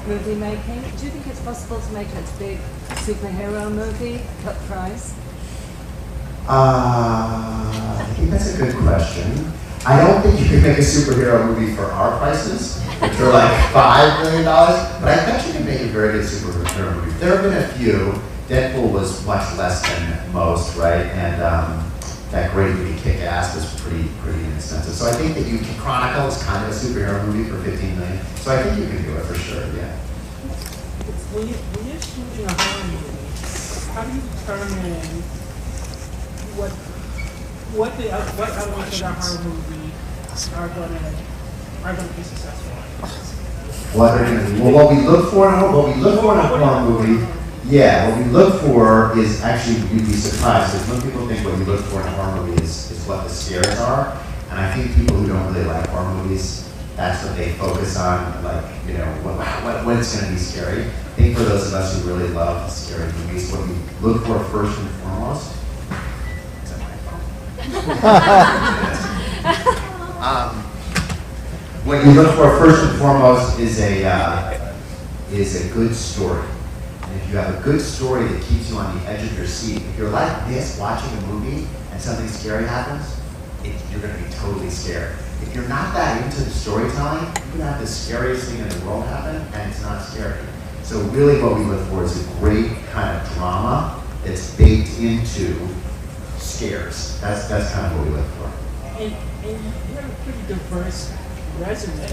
Movie making. Do you think it's possible to make a big superhero movie, cut price? I think that's a good question. I don't think you could make a superhero movie for our prices, which are like $5 million, but I bet you can make a very good superhero movie. There have been a few. Deadpool was much less than most, right? And that great movie Kick-Ass was pretty inexpensive. So I think that you can Chronicle is kind of a superhero movie for $15 million. So I think you can do it for sure, yeah. When you're shooting a horror movie, how do you determine what elements of that horror movie are gonna be successful? What we look for in a horror movie. Yeah, what we look for is actually, you'd be surprised, because most people think what you look for in a horror movie is what the scares are. And I think people who don't really like horror movies, that's what they focus on, like, you know, what's going to be scary. I think for those of us who really love scary movies, what we look for first and foremost, is that my phone? What you look for first and foremost is a good story. If you have a good story that keeps you on the edge of your seat, if you're like this, watching a movie and something scary happens, you're going to be totally scared. If you're not that into the storytelling, you can have the scariest thing in the world happen and it's not scary. So really what we look for is a great kind of drama that's baked into scares. That's kind of what we look for. And you have a pretty diverse resume.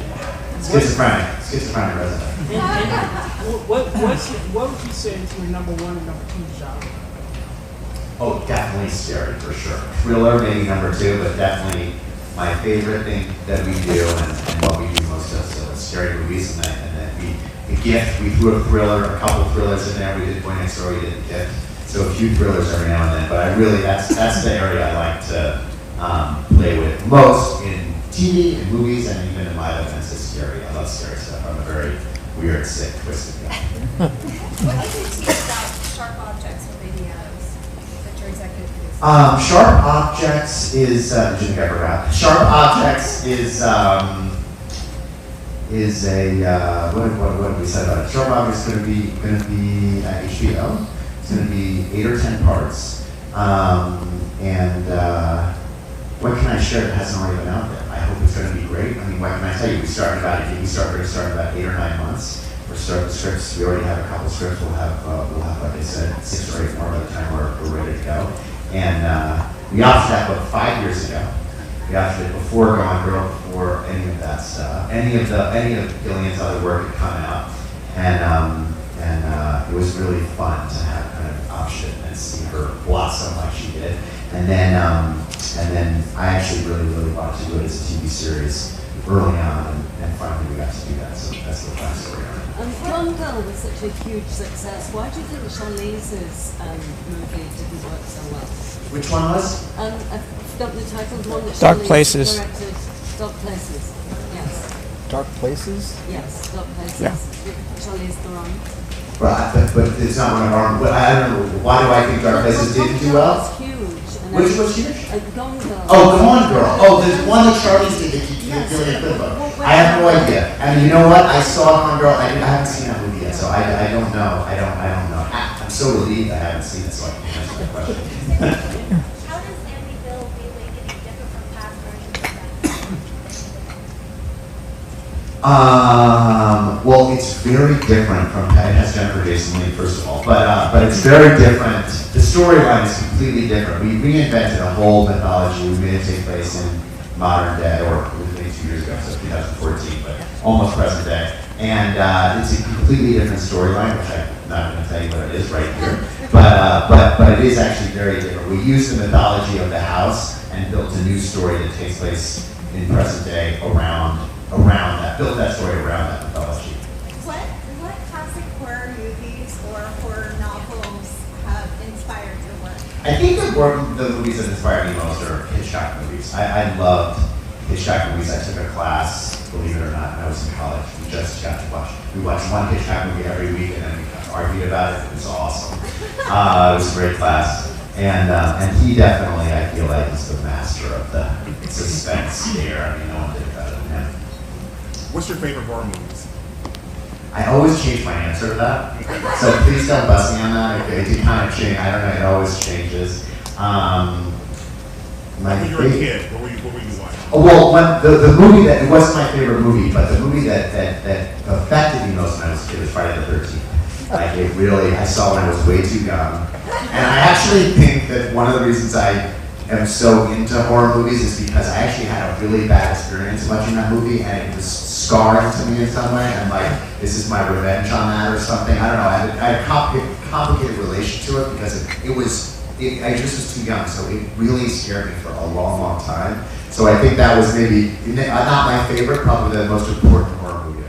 Schizophrenic resume. And what would you say is your number one and number two genre? Oh, definitely scary for sure. Thriller maybe number two, but definitely my favorite thing that we do and what we do most of. So scary movies and then The Gift. We threw a thriller, a couple thrillers in there. We did Boy Next Door. We did The Gift. So a few thrillers every now and then. But I really that's the area I like to play with most in TV and movies and even in live events is scary. I love scary stuff. I'm a very weird, sick, twisted guy. What do you think about Sharp Objects with Amy Adams that your executive producer? Sharp Objects is Jim Gepper. Sharp Objects is a what did we say about it? Sharp Objects is going to be at HBO. It's going to be 8 or 10 parts, what can I share that hasn't already been out there? I hope it's going to be great. I mean, what can I tell you? We started about 8 or 9 months. We're starting the scripts. We already have a couple scripts. We'll have, like I said, 6 or 8 more by the time we're ready to go. And we optioned that book 5 years ago. We optioned it before Gone Girl, before any of that stuff, any of Gillian's other work had come out, and it was really fun to have kind of option and see her blossom like she did. And then I actually really wanted to do it as a TV series early on, and finally we got to do that. So that's the last story on it. Gone Girl was such a huge success. Why do you think Charlize's movie didn't work so well? Which one was? I've forgotten the title. The one that Dark Charlize Places. directed. Dark Places. Yes. Dark Places? Yes, Dark Places. Yeah. Charlize Theron. But it's not one of our. But I don't know. Why do I think Dark Places didn't do well? It's huge. Which was huge? Gone Girl. Oh, Gone Girl. Oh, there's one that Charlize did that keeps Gillian Flipper. I have no idea. And you know what? I saw Gone Girl. I haven't seen that movie yet, so I don't know. I don't know. I'm so relieved I haven't seen it, so I can answer that question. How does Amityville Awakening differ from past versions of that? Well, it's very different from. It has Jennifer Jason Leigh, first of all, but it's very different. The storyline is completely different. We reinvented a whole mythology. We made it take place in modern day, or it was made 2 years ago, so 2014, but almost present day. And it's a completely different storyline, which I'm not going to tell you what it is right here. But it is actually very different. We used the mythology of the house and built a new story that takes place in present day around that. Built that story around that mythology. What classic horror movies or horror novels have inspired your work? I think the movies that inspired me most are Hitchcock movies. I loved Hitchcock movies. I took a class, believe it or not, when I was in college. We just got to watch. We watched one Hitchcock movie every week, and then we argued about it. It was awesome. It was a great class, and he definitely, I feel like, is the master of the suspense scare. I mean, no one did it better than him. What's your favorite horror movies? I always change my answer to that, so please don't bust me on that. It kind of change. I don't know. It always changes. When you were a kid, what were you watching? Oh, well, the movie that, it wasn't my favorite movie, but the movie that affected me most when I was a kid was Friday the 13th. Like, it really, I saw when I was way too young. And I actually think that one of the reasons I am so into horror movies is because I actually had a really bad experience watching that movie, and it was scarring to me in some way. And like, this is my revenge on that or something. I don't know. I had a complicated relation to it because I just was too young, so it really scared me for a long, long time. So I think that was maybe not my favorite, probably the most important horror movie